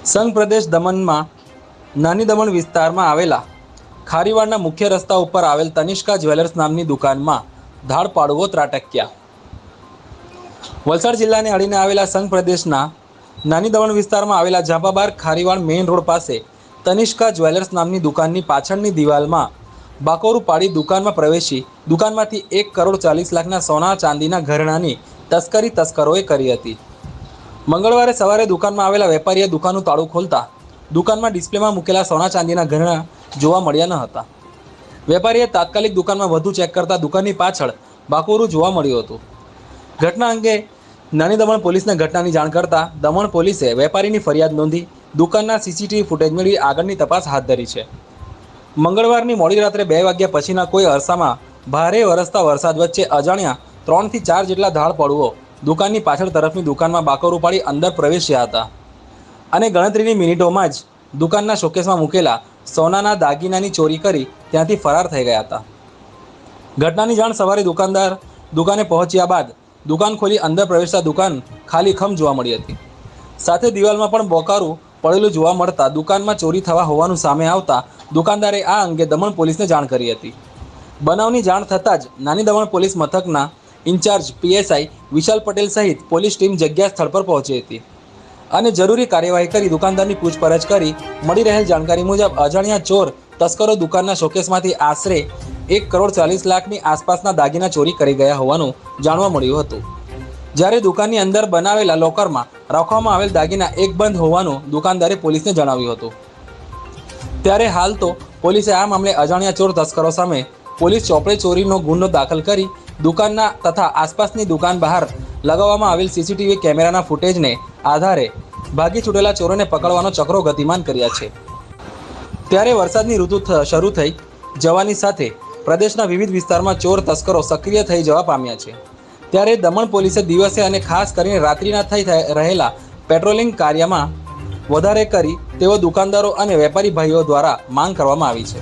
સંઘ પ્રદેશ દમણમાં નાની દમણ વિસ્તારમાં આવેલા ખારીવાડના મુખ્ય રસ્તા ઉપર આવેલ તનિષ્કા જ્વેલર્સ નામની દુકાનમાં ધાડ પાડવો ત્રાટક્યા। વલસાડ જિલ્લાને અડીને આવેલા સંઘ પ્રદેશના નાની દમણ વિસ્તારમાં આવેલા ઝાંપાબાર ખારીવાડ મેઇન રોડ પાસે તનિષ્કા જ્વેલર્સ નામની દુકાનની પાછળની દિવાલમાં બાકોરું પાડી દુકાનમાં પ્રવેશી દુકાનમાંથી 1,40,00,000ના સોના ચાંદીના ઘરેણાની તસ્કરી તસ્કરોએ કરી હતી। મંગળવારે સવારે દુકાનમાં આવેલા વેપારીએ દુકાનનું તાળું ખોલતા દુકાનમાં ડિસ્પ્લેમાં મૂકેલા સોના ચાંદીના ઘરેણા જોવા મળ્યા ન હતા। વેપારીએ તાત્કાલિક દુકાનમાં વધુ ચેક કરતા દુકાનની પાછળ બાકોરું જોવા મળ્યું હતું। ઘટના અંગે નાની દમણ પોલીસને ઘટનાની જાણ કરતા દમણ પોલીસે વેપારીની ફરિયાદ નોંધી દુકાનના સીસીટીવી ફૂટેજ મેળવી આગળની તપાસ હાથ ધરી છે। મંગળવારની મોડી રાત્રે 2 વાગ્યા પછીના કોઈ અરસામાં ભારે વરસતા વરસાદ વચ્ચે અજાણ્યા 3 થી 4 જેટલા ધાડ પડવો દુકાનની પાછળ તરફની દુકાનમાં બાકોરું પાડી અંદર પ્રવેશ્યા હતા અને ગણતરીની મિનિટોમાં જ દુકાનના શોકેસમાં મૂકેલા સોનાના દાગીનાની ચોરી કરી ત્યાંથી ફરાર થઈ ગયા હતા। ઘટનાની જાણ સવારે દુકાનદાર દુકાને પહોંચ્યા બાદ દુકાન ખોલી અંદર પ્રવેશતા દુકાન ખાલીખમ જોવા મળી હતી। સાથે દિવાલમાં પણ બોકારું પડેલું જોવા મળતા દુકાનમાં ચોરી થવા હોવાનું સામે આવતા દુકાનદારે આ અંગે દમણ પોલીસને જાણ કરી હતી। બનાવની જાણ થતાં જ નાની દમણ પોલીસ મથકના ઇન્ચાર્જ પીએસઆઈ વિશાલ પટેલ સહિત પોલીસ ટીમ જગ્યા સ્થળ પર પહોંચી હતી અને જરૂરી કાર્યવાહી કરી દુકાનદારની પૂછપરછ કરી મળી રહેલ જાણકારી મુજબ અજાણ્યા ચોર તસ્કરો દુકાનના શોકેસમાંથી આશરે 1,40,00,000ની આસપાસના દાગીના ચોરી કરી ગયા હોવાનું જાણવા મળ્યું હતું। જ્યારે દુકાનની અંદર બનાવેલા લોકરમાં રાખવામાં આવેલ દાગીના એક બંધ હોવાનું દુકાનદારે પોલીસને જણાવ્યું હતું। ત્યારે હાલ તો પોલીસે આ મામલે અજાણ્યા ચોર તસ્કરો સામે પોલીસ ચોપડે ચોરીનો ગુનો દાખલ કરી દુકાનના તથા આસપાસની દુકાન બહાર લગાવવામાં આવેલ સીસીટીવી કેમેરાના ફૂટેજને આધારે ભાગી છૂટેલા ચોરોને પકડવાનો ચક્રો ગતિમાન કર્યા છે। ત્યારે વરસાદની ઋતુ શરૂ થઈ જવાની સાથે પ્રદેશના વિવિધ વિસ્તારમાં ચોર તસ્કરો સક્રિય થઈ જવા પામ્યા છે। ત્યારે દમણ પોલીસે દિવસે અને ખાસ કરીને રાત્રિના થઈ રહેલા પેટ્રોલિંગ કાર્યમાં વધારે કરી તેઓ દુકાનદારો અને વેપારી ભાઈઓ દ્વારા માંગ કરવામાં આવી છે।